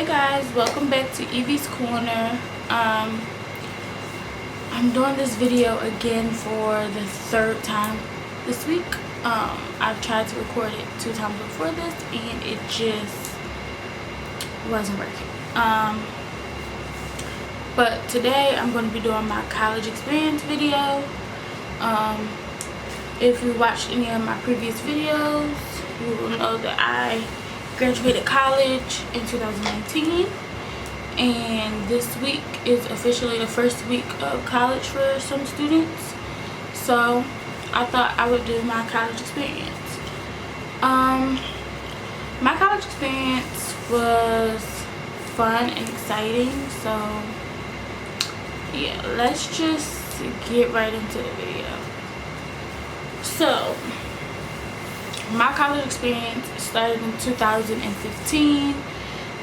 Hey guys, welcome back to Evie's Corner. I'm doing this video again for the third time this week. I've tried to record it 2 times before this and it just wasn't working. But today I'm going to be doing my college experience video. If you watched any of my previous videos, you will know that I graduated college in 2019, and this week is officially the first week of college for some students, so I thought I would do my college experience. My college experience was fun and exciting, so yeah, let's just get right into the video. So my college experience started in 2015.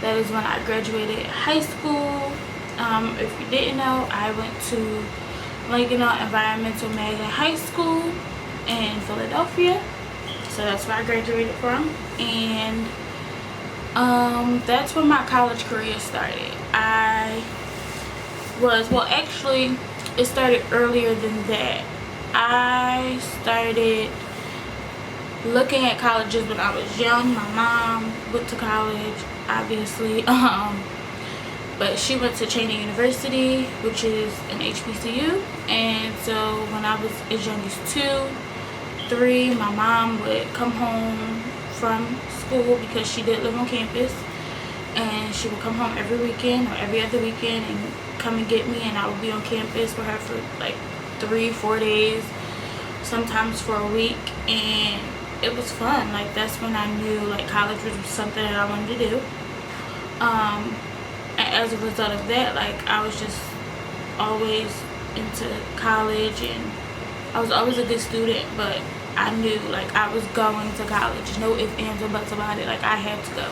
That is when I graduated high school. If you didn't know, I went to Lincoln Environmental Magnet High School in Philadelphia. So that's where I graduated from. And that's when my college career started. Actually, it started earlier than that. I started looking at colleges when I was young. My mom went to college, obviously, but she went to Cheyney University, which is an HBCU. And so when I was as young as 2, 3, my mom would come home from school because she did live on campus, and she would come home every weekend or every other weekend and come and get me, and I would be on campus with her for like 3-4 days, sometimes for a week, and it was fun. Like, that's when I knew like college was something that I wanted to do. And as a result of that, like, I was just always into college, and I was always a good student, but I knew like I was going to college. No ifs, ands, or buts about it. Like, I had to go.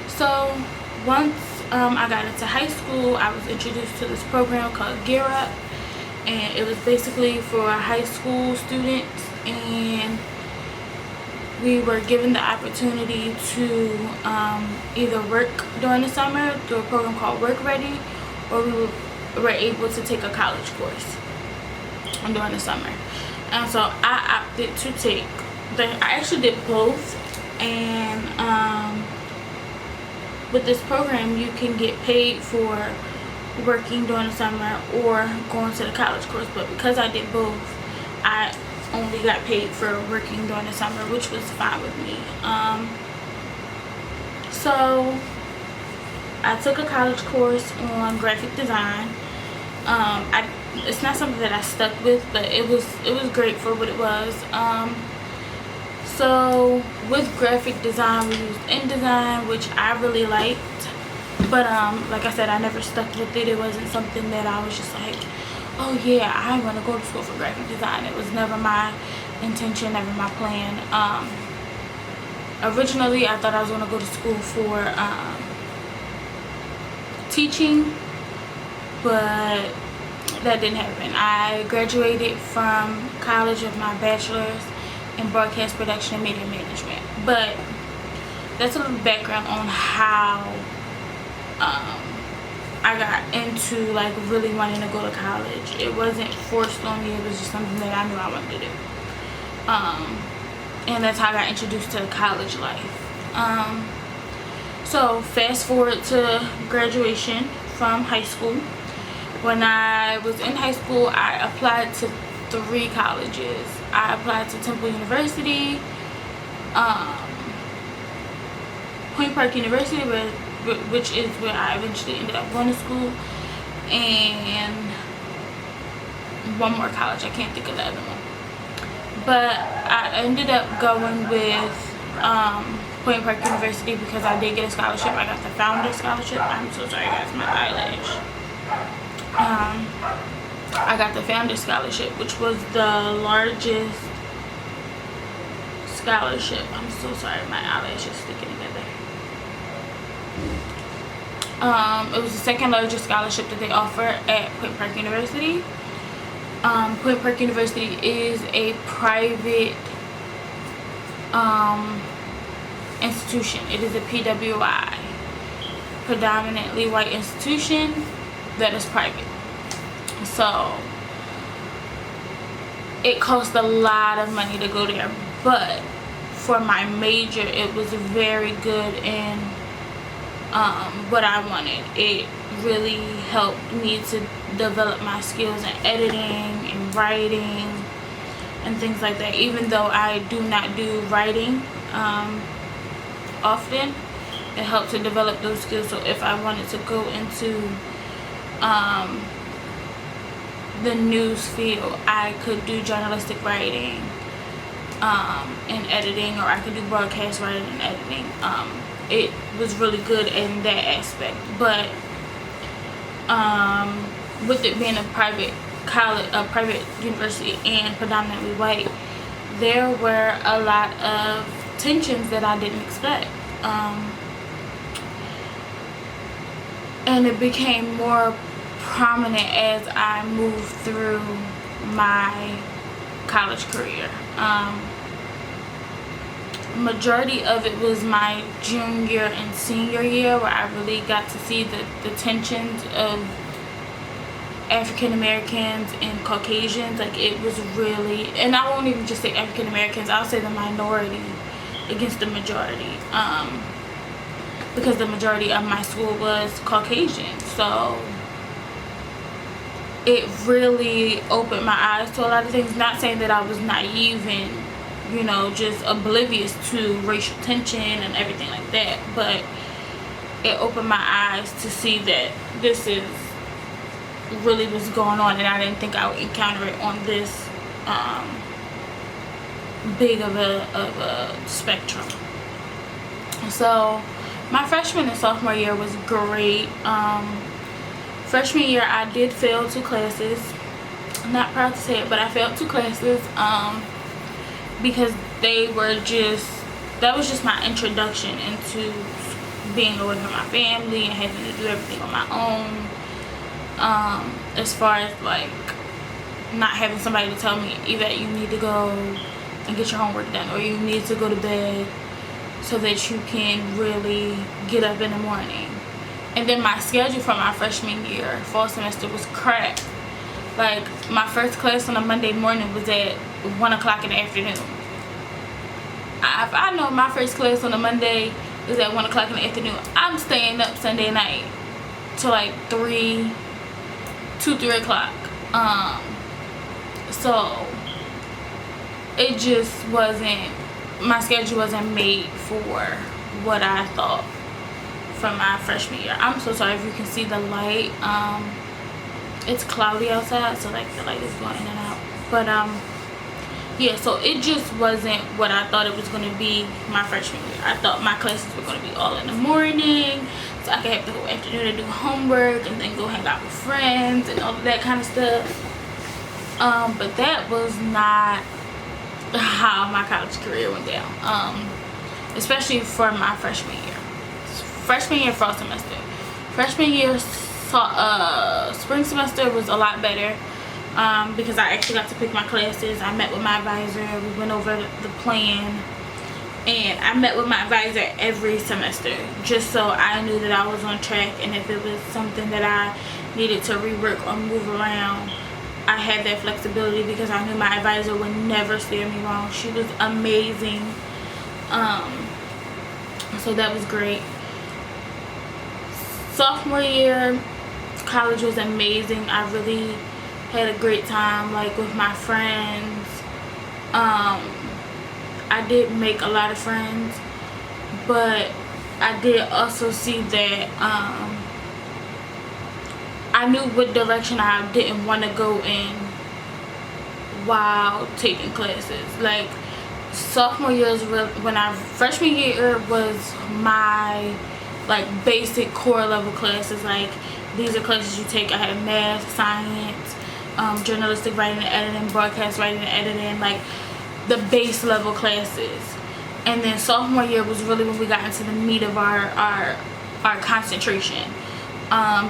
So once I got into high school, I was introduced to this program called Gear Up, and it was basically for high school students, and we were given the opportunity to either work during the summer through a program called Work Ready, or we were able to take a college course during the summer. And so I opted to take I actually did both. And with this program, you can get paid for working during the summer or going to the college course, but because I did both, I only got paid for working during the summer, which was fine with me. So I took a college course on graphic design. It's not something that I stuck with, but it was great for what it was. So with graphic design, we used InDesign, which I really liked, but like I said, I never stuck with it. It wasn't something that I was just like, oh yeah, I want to go to school for graphic design. It was never my intention, never my plan. Originally, I thought I was going to go to school for teaching, but that didn't happen. I graduated from college with my bachelor's in broadcast production and media management. But that's a little background on how I got into like really wanting to go to college. It wasn't forced on me. It was just something that I knew I wanted to do. And that's how I got introduced to college life. So fast forward to graduation from high school. When I was in high school, I applied to 3 colleges. I applied to Temple University, Point Park University, which is where I eventually ended up going to school, and one more college. I can't think of the other one, but I ended up going with Point Park University because I did get a scholarship. I got the Founder Scholarship. I'm so sorry guys, my eyelash. I got the Founder Scholarship, which was the largest scholarship. I'm so sorry, my eyelash is sticking together. It was the 2nd largest scholarship that they offer at Point Park University. Point Park University is a private institution. It is a PWI. predominantly white institution that is private. So it cost a lot of money to go there, but for my major it was very good in what I wanted. It really helped me to develop my skills in editing and writing and things like that. Even though I do not do writing often, it helped to develop those skills. So if I wanted to go into the news field, I could do journalistic writing and editing, or I could do broadcast writing and editing. It was really good in that aspect. But with it being a private college, a private university, and predominantly white, there were a lot of tensions that I didn't expect, and it became more prominent as I moved through my college career. Majority of it was my junior and senior year, where I really got to see the tensions of African Americans and Caucasians. Like, it was really, and I won't even just say African Americans, I'll say the minority against the majority, because the majority of my school was Caucasian. So it really opened my eyes to a lot of things. Not saying that I was naive and, you know, just oblivious to racial tension and everything like that, but it opened my eyes to see that this is really what's going on, and I didn't think I would encounter it on this big of a spectrum. So my freshman and sophomore year was great. Freshman year I did fail 2 classes. I'm not proud to say it, but I failed 2 classes because they were just, that was just my introduction into being away from my family and having to do everything on my own. As far as like not having somebody to tell me, Yvette, you need to go and get your homework done, or you need to go to bed so that you can really get up in the morning. And then my schedule for my freshman year, fall semester, was crap. Like, my first class on a Monday morning was at 1 o'clock in the afternoon. If I know my first class on a Monday is at 1 o'clock in the afternoon, I'm staying up Sunday night till like 3 o'clock. So it just wasn't, my schedule wasn't made for what I thought from my freshman year. I'm so sorry if you can see the light. It's cloudy outside, so like the light is going in and out. But yeah, so it just wasn't what I thought it was going to be my freshman year. I thought my classes were going to be all in the morning, so I could have the whole afternoon to do homework and then go hang out with friends and all of that kind of stuff. But that was not how my college career went down, especially for my freshman year. Freshman year, fall semester. Freshman year, spring semester was a lot better, because I actually got to pick my classes. I met with my advisor, we went over the plan, and I met with my advisor every semester just so I knew that I was on track, and if it was something that I needed to rework or move around, I had that flexibility, because I knew my advisor would never steer me wrong. She was amazing. So that was great. Sophomore year, college was amazing. I really had a great time, like, with my friends. I did make a lot of friends, but I did also see that I knew what direction I didn't want to go in while taking classes. Like, sophomore year is freshman year was my like basic core level classes. Like, these are classes you take. I had math, science, journalistic writing and editing, broadcast writing and editing, like the base level classes. And then sophomore year was really when we got into the meat of our concentration,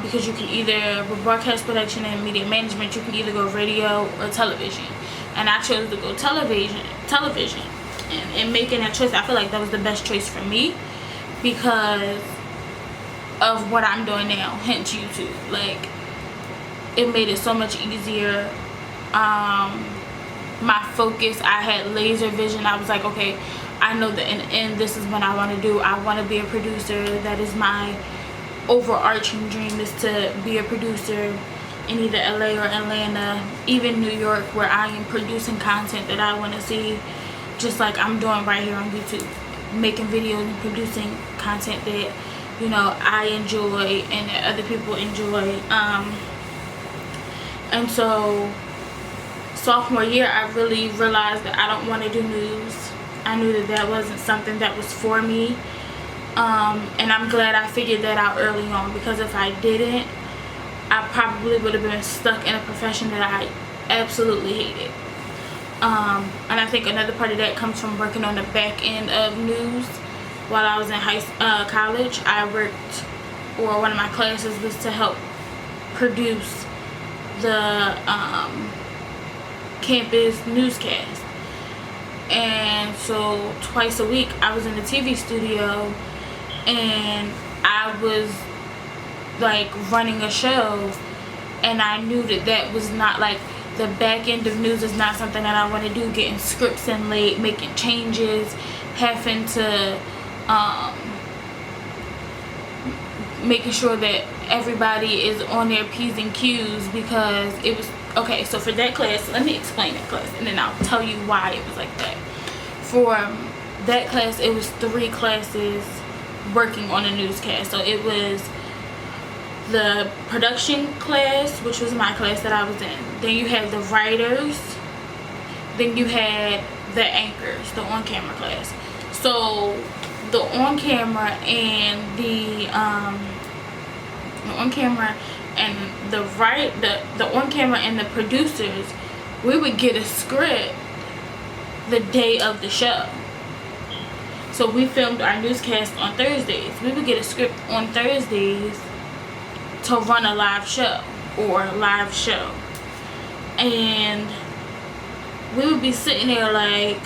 because you can either, with broadcast production and media management, you can either go radio or television, and I chose to go television. And in making that choice, I feel like that was the best choice for me, because of what I'm doing now, hence YouTube. Like, it made it so much easier. My focus, I had laser vision. I was like, okay, I know that in the end, this is what I want to do. I want to be a producer. That is my overarching dream, is to be a producer in either LA or Atlanta, even New York, where I am producing content that I want to see, just like I'm doing right here on YouTube, making videos and producing content that, you know, I enjoy and that other people enjoy. And so sophomore year, I really realized that I don't want to do news. I knew that that wasn't something that was for me. And I'm glad I figured that out early on, because if I didn't, I probably would have been stuck in a profession that I absolutely hated. And I think another part of that comes from working on the back end of news. While I was in college, I worked, or one of my classes was to help produce the campus newscast. And so twice a week I was in the TV studio, and I was like running a show, and I knew that that was not, like, the back end of news is not something that I want to do. Getting scripts in late, making changes, having to making sure that everybody is on their P's and Q's, because it was okay. So for that class, let me explain that class, and then I'll tell you why it was like that. For that class, it was 3 classes working on a newscast. So it was the production class, which was my class that I was in. Then you had the writers. Then you had the anchors, the on-camera class. So the on-camera and the on-camera and the on-camera and the producers, we would get a script the day of the show. So we filmed our newscast on Thursdays. We would get a script on Thursdays to run a live show or live show. And we would be sitting there, like,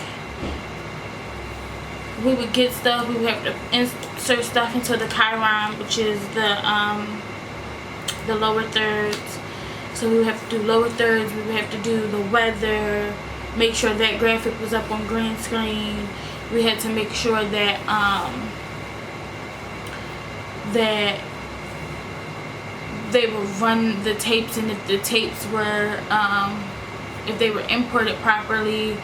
we would get stuff, we would have to insert stuff into the chyron, which is the lower thirds. So we would have to do lower thirds, we would have to do the weather, make sure that graphic was up on green screen. We had to make sure that that they would run the tapes, and if the tapes were if they were imported properly.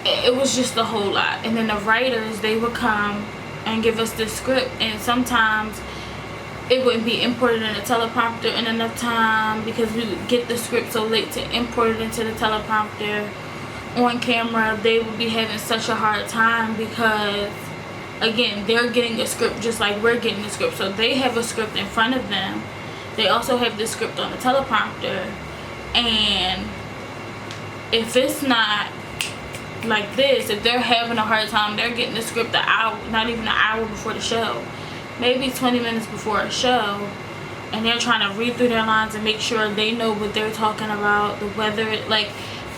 It was just a whole lot. And then the writers, they would come and give us the script, and sometimes it wouldn't be imported in the teleprompter in enough time, because we would get the script so late to import it into the teleprompter. On camera, they would be having such a hard time, because again, they're getting a script just like we're getting the script. So they have a script in front of them, they also have the script on the teleprompter, and if it's not like this, if they're having a hard time, they're getting the script an hour, not even an hour before the show, maybe 20 minutes before a show, and they're trying to read through their lines and make sure they know what they're talking about, the weather. Like,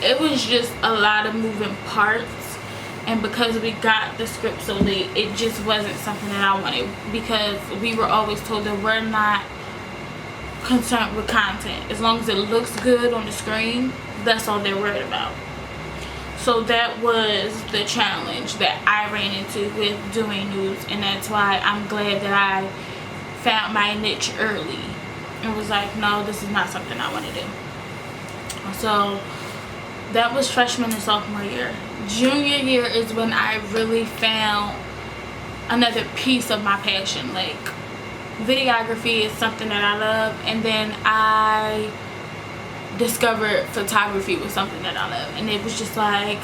it was just a lot of moving parts, and because we got the script so late, it just wasn't something that I wanted, because we were always told that we're not concerned with content. As long as it looks good on the screen, that's all they're worried about. So that was the challenge that I ran into with doing news, and that's why I'm glad that I found my niche early and was like, no, this is not something I want to do. So that was freshman and sophomore year. Junior year is when I really found another piece of my passion. Like, videography is something that I love, and then I discovered photography was something that I love, and it was just like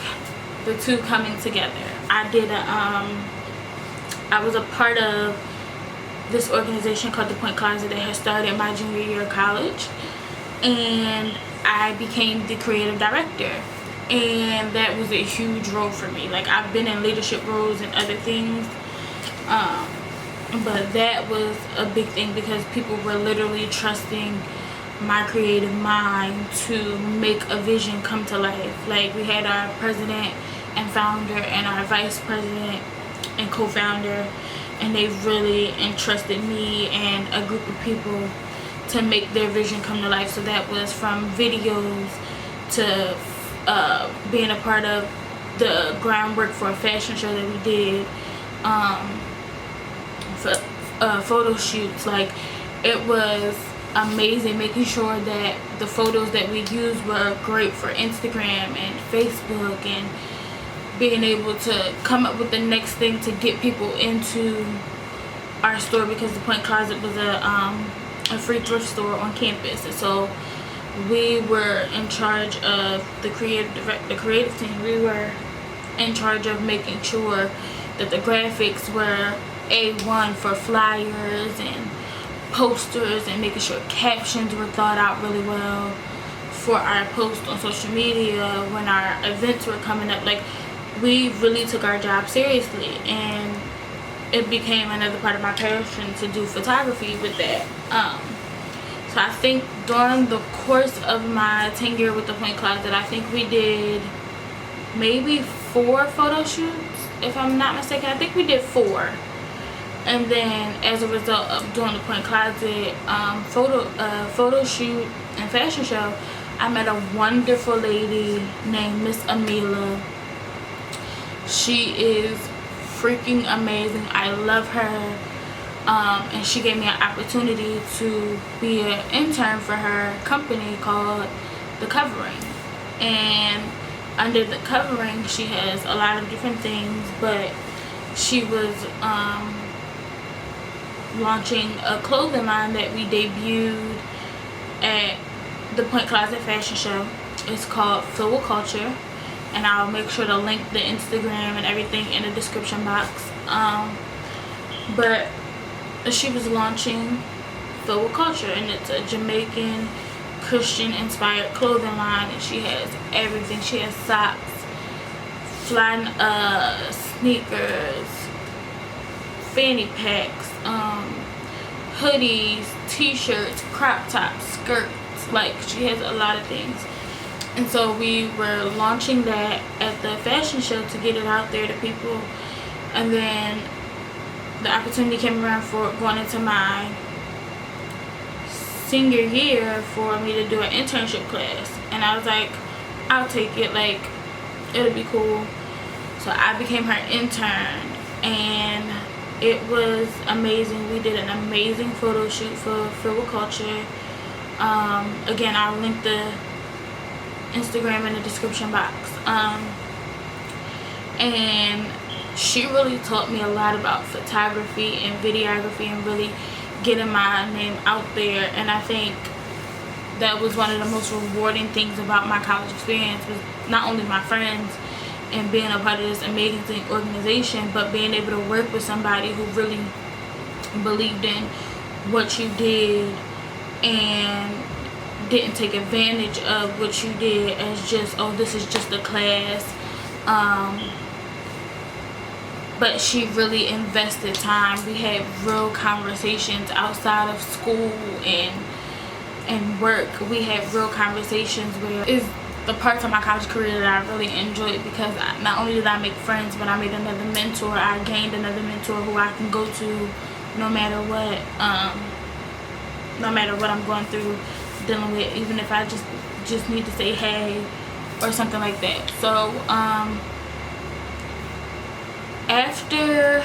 the two coming together. I was a part of this organization called The Point Closet that had started my junior year of college, and I became the creative director, and that was a huge role for me. Like, I've been in leadership roles and other things, but that was a big thing, because people were literally trusting my creative mind to make a vision come to life. Like, we had our president and founder and our vice president and co-founder, and they really entrusted me and a group of people to make their vision come to life. So that was from videos to being a part of the groundwork for a fashion show that we did, for photo shoots. Like, it was amazing, making sure that the photos that we used were great for Instagram and Facebook, and being able to come up with the next thing to get people into our store, because the Point Closet was a free thrift store on campus. And so we were in charge of the creative team. We were in charge of making sure that the graphics were A1 for flyers and posters, and making sure captions were thought out really well for our posts on social media when our events were coming up. Like, we really took our job seriously, and it became another part of my passion to do photography with that. So I think during the course of my tenure with the Point Closet, I think we did maybe 4 photo shoots, if I'm not mistaken. I think we did 4. And then as a result of doing the Point Closet photo shoot and fashion show, I met a wonderful lady named Miss Amila. She is freaking amazing. I love her. And she gave me an opportunity to be an intern for her company called The Covering. And under The Covering, she has a lot of different things, but she was launching a clothing line that we debuted at the Point Closet fashion show. It's called Filled with Culture, and I'll make sure to link the Instagram and everything in the description box. But she was launching Filled with Culture, and it's a Jamaican Christian inspired clothing line, and she has everything. She has socks, fly sneakers, fanny packs, hoodies, t-shirts, crop tops, skirts. Like, she has a lot of things. And so we were launching that at the fashion show to get it out there to people. And then the opportunity came around for going into my senior year for me to do an internship class. And I was like, I'll take it, like, it'll be cool. So I became her intern, and it was amazing. We did an amazing photo shoot for Filled with Culture. Again, I'll link the Instagram in the description box. And she really taught me a lot about photography and videography, and really getting my name out there. And I think that was one of the most rewarding things about my college experience, was not only my friends and being a part of this amazing organization, but being able to work with somebody who really believed in what you did and didn't take advantage of what you did as just, oh, this is just a class. But she really invested time. We had real conversations outside of school and work. We had real conversations where it's the parts of my college career that I really enjoyed, because not only did I make friends, but I made another mentor. I gained another mentor who I can go to no matter what, no matter what I'm going through, dealing with, even if I just need to say hey or something like that. So after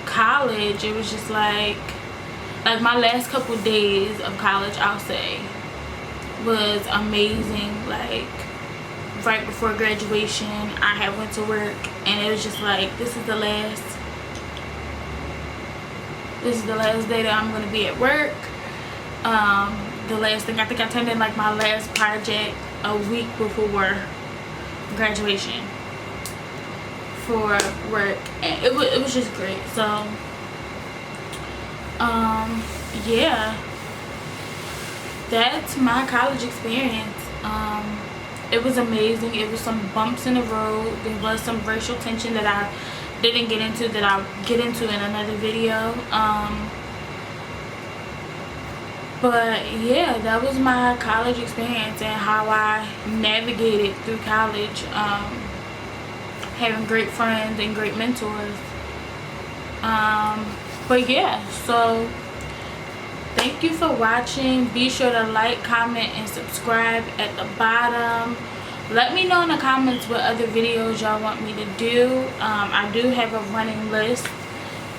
college, it was just like my last couple days of college, I'll say, was amazing. Like, right before graduation, I had went to work, and it was just like, this is the last day that I'm gonna be at work. The last thing, I think I turned in like my last project a week before graduation for work, and it was just great. So yeah, that's my college experience. It was amazing. It was some bumps in the road. There was some racial tension that I didn't get into, that I'll get into in another video. But yeah, that was my college experience and how I navigated through college, having great friends and great mentors. But yeah, so thank you for watching. Be sure to like, comment, and subscribe at the bottom. Let me know in the comments what other videos y'all want me to do. I do have a running list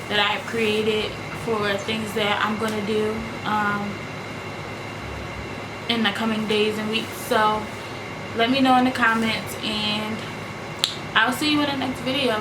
that I've created for things that I'm going to do in the coming days and weeks. So let me know in the comments, and I'll see you in the next video.